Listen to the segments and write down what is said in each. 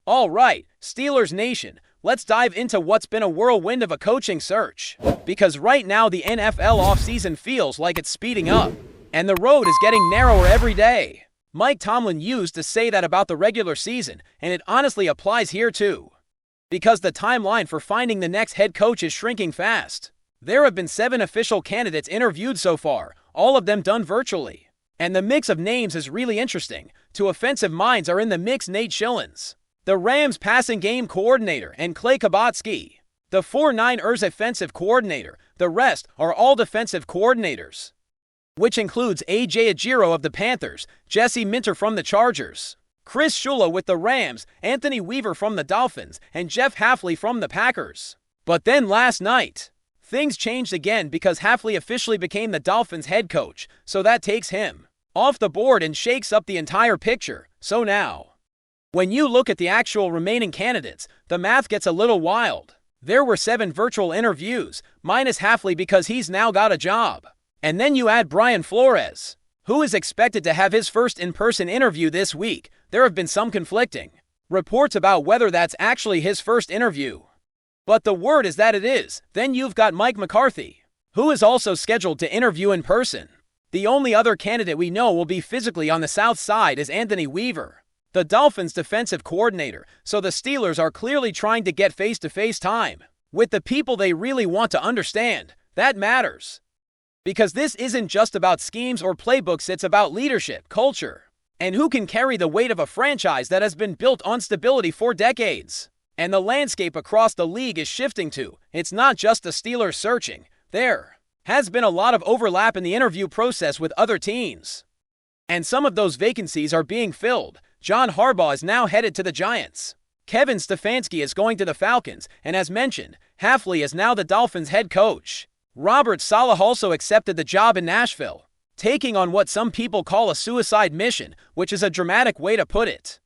All right, Steelers Nation, let's dive into what's been a whirlwind of a coaching search. Because right now the NFL offseason feels like it's speeding up, and the road is getting narrower every day. Mike Tomlin used to say that about the regular season, and it honestly applies here too. Because the timeline for finding the next head coach is shrinking fast. There have been 7 official candidates interviewed so far, all of them done virtually. And the mix of names is really interesting. 2 offensive minds are in the mix: Nate Schillens, the Rams passing game coordinator, and Clay Kabotsky, the 49ers offensive coordinator. The rest are all defensive coordinators, which includes A.J. Ajiro of the Panthers, Jesse Minter from the Chargers, Chris Shula with the Rams, Anthony Weaver from the Dolphins, and Jeff Hafley from the Packers. But then last night, things changed again because Hafley officially became the Dolphins head coach, so that takes him off the board and shakes up the entire picture. So now, when you look at the actual remaining candidates, the math gets a little wild. There were 7 virtual interviews, minus Hafley because he's now got a job. And then you add Brian Flores, who is expected to have his first in-person interview this week. There have been some conflicting reports about whether that's actually his first interview, but the word is that it is. Then you've got Mike McCarthy, who is also scheduled to interview in person. The only other candidate we know will be physically on the south side is Anthony Weaver, the Dolphins defensive coordinator, so the Steelers are clearly trying to get face-to-face time with the people they really want to understand. That matters, because this isn't just about schemes or playbooks, it's about leadership, culture, and who can carry the weight of a franchise that has been built on stability for decades. And the landscape across the league is shifting too. It's not just the Steelers searching. There has been a lot of overlap in the interview process with other teams, and some of those vacancies are being filled. John Harbaugh is now headed to the Giants. Kevin Stefanski is going to the Falcons, and as mentioned, Hafley is now the Dolphins head coach. Robert Saleh also accepted the job in Nashville, taking on what some people call a suicide mission, which is a dramatic way to put it.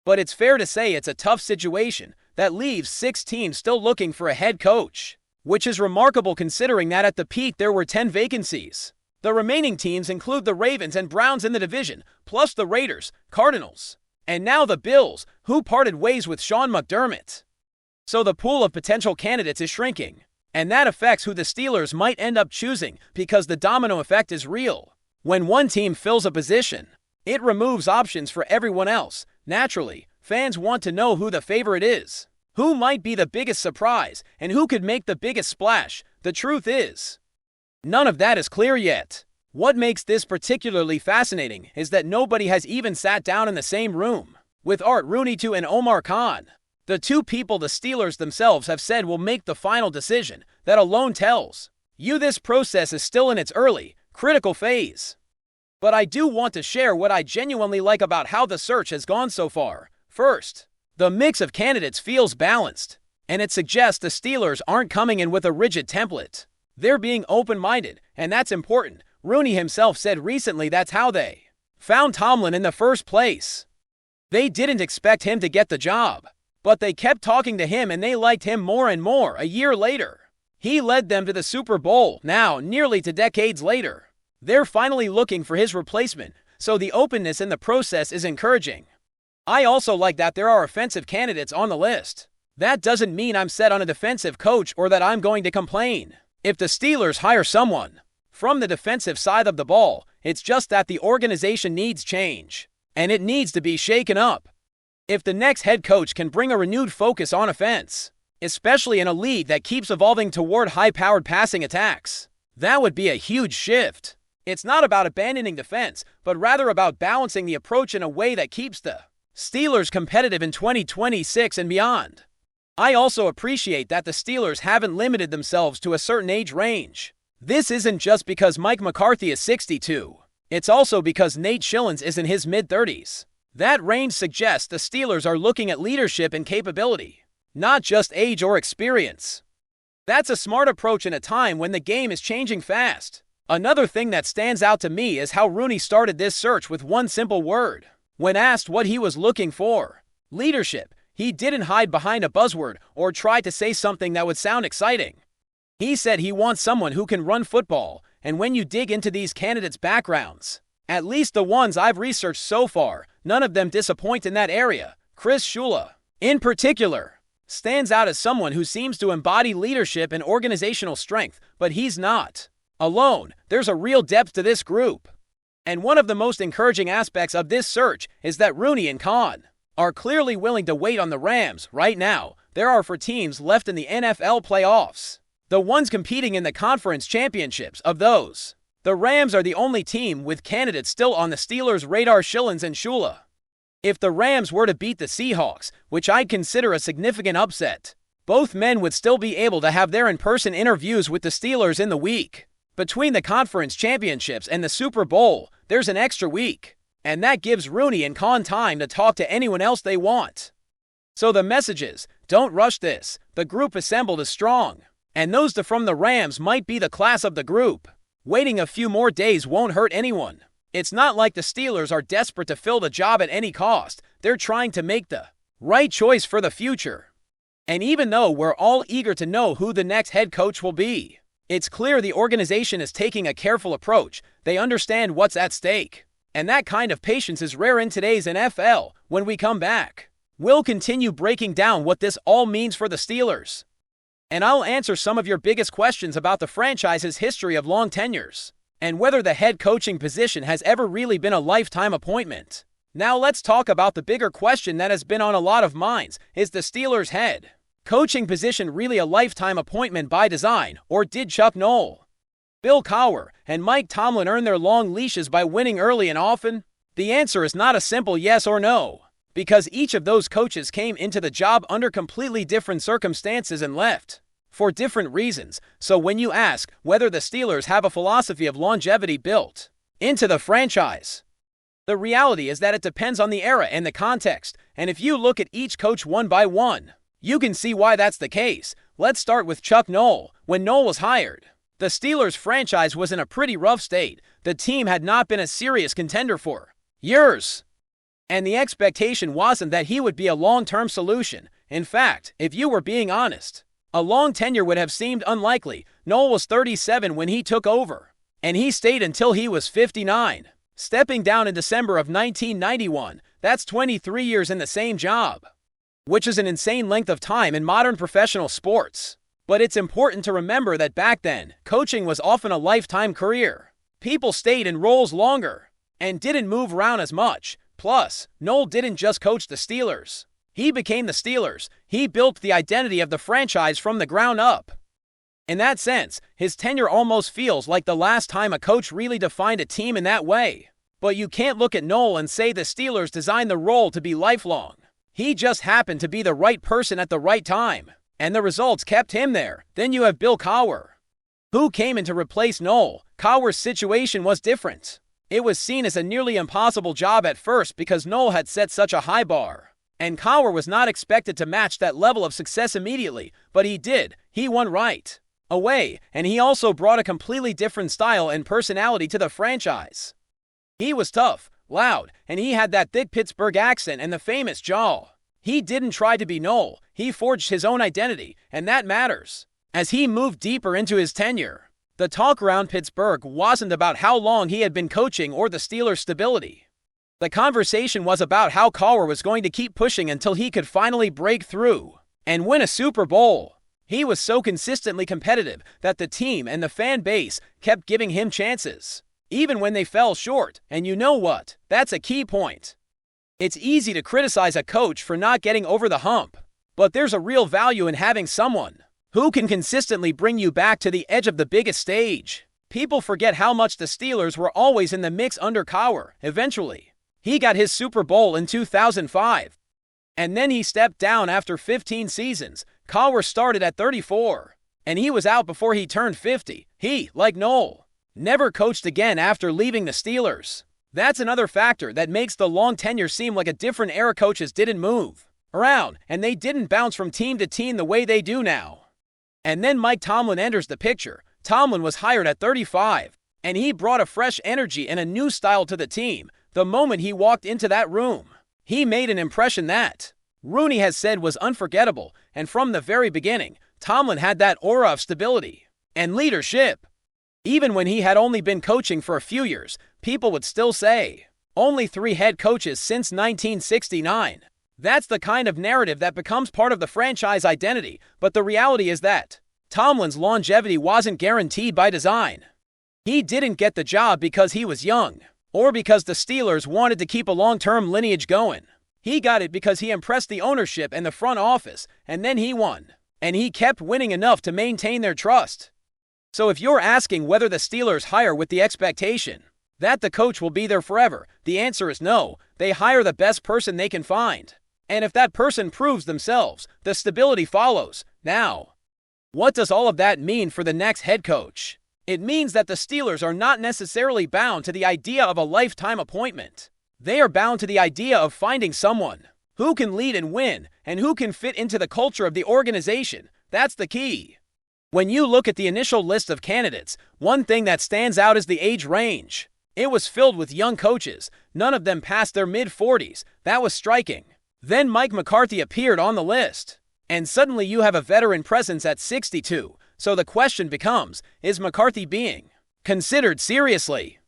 But it's fair to say it's a tough situation that leaves 6 teams still looking for a head coach, which is remarkable considering that at the peak there were 10 vacancies. The remaining teams include the Ravens and Browns in the division, plus the Raiders, Cardinals, and now the Bills, who parted ways with Sean McDermott. So the pool of potential candidates is shrinking, and that affects who the Steelers might end up choosing because the domino effect is real. When one team fills a position, it removes options for everyone else. Naturally, fans want to know who the favorite is, who might be the biggest surprise, and who could make the biggest splash. The truth is, none of that is clear yet. What makes this particularly fascinating is that nobody has even sat down in the same room with Art Rooney and Omar Khan, the 2 people the Steelers themselves have said will make the final decision. That alone tells you this process is still in its early, critical phase. But I do want to share what I genuinely like about how the search has gone so far. First, the mix of candidates feels balanced, and it suggests the Steelers aren't coming in with a rigid template. They're being open-minded, and that's important. Rooney himself said recently that's how they found Tomlin in the first place. They didn't expect him to get the job, but they kept talking to him and they liked him more and more. A year later, he led them to the Super Bowl. Now, nearly 2 decades later, they're finally looking for his replacement, so the openness in the process is encouraging. I also like that there are offensive candidates on the list. That doesn't mean I'm set on a defensive coach or that I'm going to complain if the Steelers hire someone from the defensive side of the ball. It's just that the organization needs change, and it needs to be shaken up. If the next head coach can bring a renewed focus on offense, especially in a league that keeps evolving toward high-powered passing attacks, that would be a huge shift. It's not about abandoning defense, but rather about balancing the approach in a way that keeps the Steelers competitive in 2026 and beyond. I also appreciate that the Steelers haven't limited themselves to a certain age range. This isn't just because Mike McCarthy is 62. It's also because Nate Schillens is in his mid-30s. That range suggests the Steelers are looking at leadership and capability, not just age or experience. That's a smart approach in a time when the game is changing fast. Another thing that stands out to me is how Rooney started this search with one simple word. When asked what he was looking for, leadership, he didn't hide behind a buzzword or try to say something that would sound exciting. He said he wants someone who can run football, and when you dig into these candidates' backgrounds, at least the ones I've researched so far, none of them disappoint in that area. Chris Shula, in particular, stands out as someone who seems to embody leadership and organizational strength, but he's not alone. There's a real depth to this group. And one of the most encouraging aspects of this search is that Rooney and Khan are clearly willing to wait on the Rams. Right now, there are 4 teams left in the NFL playoffs, the ones competing in the conference championships. Of those, the Rams are the only team with candidates still on the Steelers' radar. Schillens and Shula. If the Rams were to beat the Seahawks, which I'd consider a significant upset, both men would still be able to have their in-person interviews with the Steelers in the week. Between the conference championships and the Super Bowl, there's an extra week, and that gives Rooney and Khan time to talk to anyone else they want. So the message is, don't rush this. The group assembled is strong, and those from the Rams might be the class of the group. Waiting a few more days won't hurt anyone. It's not like the Steelers are desperate to fill the job at any cost. They're trying to make the right choice for the future. And even though we're all eager to know who the next head coach will be, it's clear the organization is taking a careful approach. They understand what's at stake. And that kind of patience is rare in today's NFL. When we come back, we'll continue breaking down what this all means for the Steelers. And I'll answer some of your biggest questions about the franchise's history of long tenures, and whether the head coaching position has ever really been a lifetime appointment. Now let's talk about the bigger question that has been on a lot of minds. Is the Steelers' head coaching position really a lifetime appointment by design, or did Chuck Noll, Bill Cowher, and Mike Tomlin earn their long leashes by winning early and often? The answer is not a simple yes or no, because each of those coaches came into the job under completely different circumstances and left for different reasons. So when you ask whether the Steelers have a philosophy of longevity built into the franchise, the reality is that it depends on the era and the context. And if you look at each coach one by one, you can see why that's the case. Let's start with Chuck Noll. When Noll was hired, the Steelers franchise was in a pretty rough state. The team had not been a serious contender for years, and the expectation wasn't that he would be a long-term solution. In fact, if you were being honest, a long tenure would have seemed unlikely. Noll was 37 when he took over, and he stayed until he was 59, stepping down in December of 1991. That's 23 years in the same job, which is an insane length of time in modern professional sports. But it's important to remember that back then, coaching was often a lifetime career. People stayed in roles longer and didn't move around as much. Plus, Noll didn't just coach the Steelers. He became the Steelers. He built the identity of the franchise from the ground up. In that sense, his tenure almost feels like the last time a coach really defined a team in that way. But you can't look at Noll and say the Steelers designed the role to be lifelong. He just happened to be the right person at the right time, and the results kept him there. Then you have Bill Cowher, who came in to replace Noll. Cowher's situation was different. It was seen as a nearly impossible job at first because Noll had set such a high bar, and Cowher was not expected to match that level of success immediately, but he did. He won right away, and he also brought a completely different style and personality to the franchise. He was tough, loud, and he had that thick Pittsburgh accent and the famous jaw. He didn't try to be Noll. He forged his own identity, and that matters. As he moved deeper into his tenure, the talk around Pittsburgh wasn't about how long he had been coaching or the Steelers' stability. The conversation was about how Cowher was going to keep pushing until he could finally break through and win a Super Bowl. He was so consistently competitive that the team and the fan base kept giving him chances, even when they fell short. And you know what? That's a key point. It's easy to criticize a coach for not getting over the hump, but there's a real value in having someone who can consistently bring you back to the edge of the biggest stage. People forget how much the Steelers were always in the mix under Cowher. Eventually, he got his Super Bowl in 2005, and then he stepped down after 15 seasons. Cowher started at 34, and he was out before he turned 50. He, like Noll, never coached again after leaving the Steelers. That's another factor that makes the long tenure seem like a different era. Coaches didn't move around, and they didn't bounce from team to team the way they do now. And then Mike Tomlin enters the picture. Tomlin was hired at 35, and he brought a fresh energy and a new style to the team. The moment he walked into that room, he made an impression that Rooney has said was unforgettable, and from the very beginning, Tomlin had that aura of stability and leadership. Even when he had only been coaching for a few years, people would still say, only 3 head coaches since 1969. That's the kind of narrative that becomes part of the franchise identity, but the reality is that Tomlin's longevity wasn't guaranteed by design. He didn't get the job because he was young, or because the Steelers wanted to keep a long-term lineage going. He got it because he impressed the ownership and the front office, and then he won. And he kept winning enough to maintain their trust. So if you're asking whether the Steelers hire with the expectation that the coach will be there forever, the answer is no. They hire the best person they can find. And if that person proves themselves, the stability follows. Now, what does all of that mean for the next head coach? It means that the Steelers are not necessarily bound to the idea of a lifetime appointment. They are bound to the idea of finding someone who can lead and win, and who can fit into the culture of the organization. That's the key. When you look at the initial list of candidates, one thing that stands out is the age range. It was filled with young coaches, none of them past their mid-40s. That was striking. Then Mike McCarthy appeared on the list. And suddenly you have a veteran presence at 62. So the question becomes, is McCarthy being considered seriously?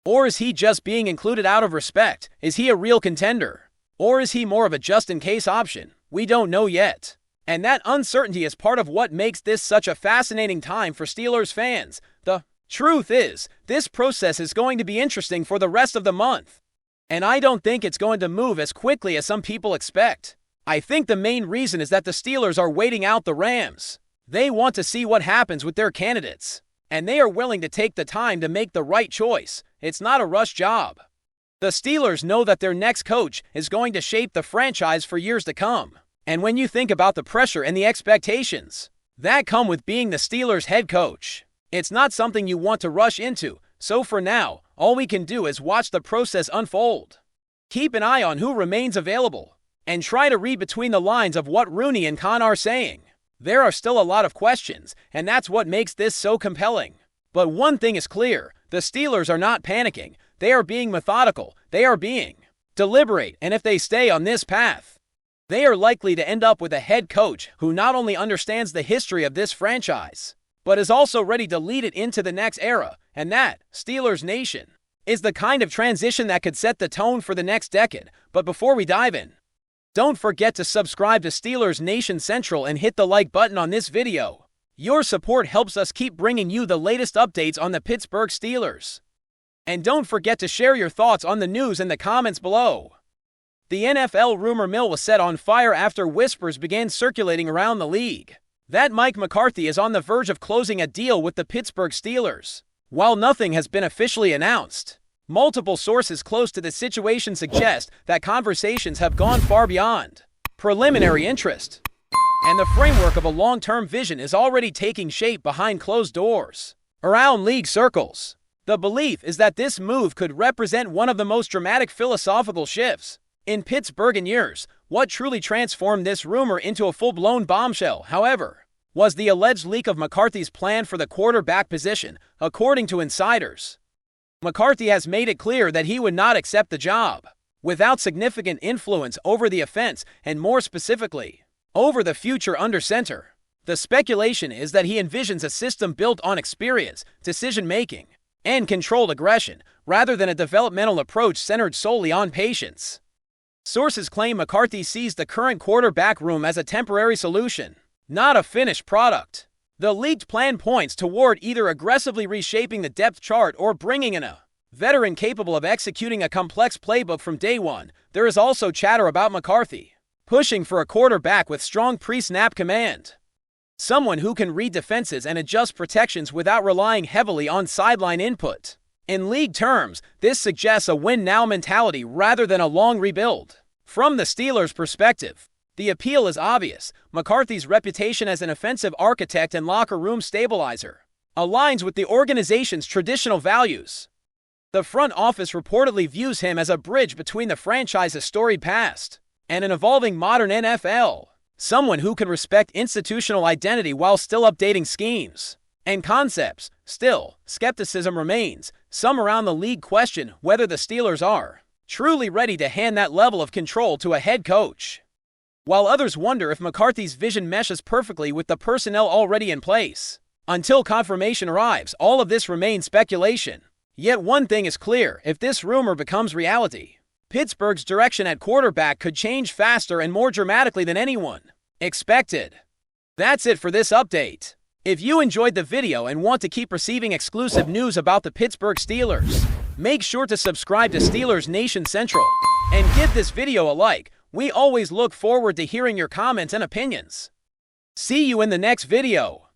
Or is he just being included out of respect? Is he a real contender? Or is he more of a just-in-case option? We don't know yet. And that uncertainty is part of what makes this such a fascinating time for Steelers fans. The truth is, this process is going to be interesting for the rest of the month. And I don't think it's going to move as quickly as some people expect. I think the main reason is that the Steelers are waiting out the Rams. They want to see what happens with their candidates. And they are willing to take the time to make the right choice. It's not a rush job. The Steelers know that their next coach is going to shape the franchise for years to come. And when you think about the pressure and the expectations that come with being the Steelers' head coach, it's not something you want to rush into. So for now, all we can do is watch the process unfold. Keep an eye on who remains available, and try to read between the lines of what Rooney and Khan are saying. There are still a lot of questions, and that's what makes this so compelling. But one thing is clear, the Steelers are not panicking. They are being methodical, they are being deliberate, and if they stay on this path, they are likely to end up with a head coach who not only understands the history of this franchise, but is also ready to lead it into the next era. And that, Steelers Nation, is the kind of transition that could set the tone for the next decade. But before we dive in, don't forget to subscribe to Steelers Nation Central and hit the like button on this video. Your support helps us keep bringing you the latest updates on the Pittsburgh Steelers. And don't forget to share your thoughts on the news in the comments below. The NFL rumor mill was set on fire after whispers began circulating around the league that Mike McCarthy is on the verge of closing a deal with the Pittsburgh Steelers. While nothing has been officially announced, multiple sources close to the situation suggest that conversations have gone far beyond preliminary interest, and the framework of a long-term vision is already taking shape behind closed doors. Around league circles, the belief is that this move could represent one of the most dramatic philosophical shifts in Pittsburgh in years. What truly transformed this rumor into a full-blown bombshell, however, was the alleged leak of McCarthy's plan for the quarterback position. According to insiders, McCarthy has made it clear that he would not accept the job without significant influence over the offense, and more specifically, over the future under center. The speculation is that he envisions a system built on experience, decision-making, and controlled aggression, rather than a developmental approach centered solely on patience. Sources claim McCarthy sees the current quarterback room as a temporary solution, not a finished product. The leaked plan points toward either aggressively reshaping the depth chart or bringing in a veteran capable of executing a complex playbook from day one. There is also chatter about McCarthy pushing for a quarterback with strong pre-snap command, someone who can read defenses and adjust protections without relying heavily on sideline input. In league terms, this suggests a win-now mentality rather than a long rebuild. From the Steelers' perspective, the appeal is obvious. McCarthy's reputation as an offensive architect and locker room stabilizer aligns with the organization's traditional values. The front office reportedly views him as a bridge between the franchise's storied past and an evolving modern NFL, someone who can respect institutional identity while still updating schemes and concepts. Still, skepticism remains. Some around the league question whether the Steelers are truly ready to hand that level of control to a head coach, while others wonder if McCarthy's vision meshes perfectly with the personnel already in place. Until confirmation arrives, all of this remains speculation. Yet one thing is clear: if this rumor becomes reality, Pittsburgh's direction at quarterback could change faster and more dramatically than anyone expected. That's it for this update. If you enjoyed the video and want to keep receiving exclusive news about the Pittsburgh Steelers, make sure to subscribe to Steelers Nation Central and give this video a like. We always look forward to hearing your comments and opinions. See you in the next video.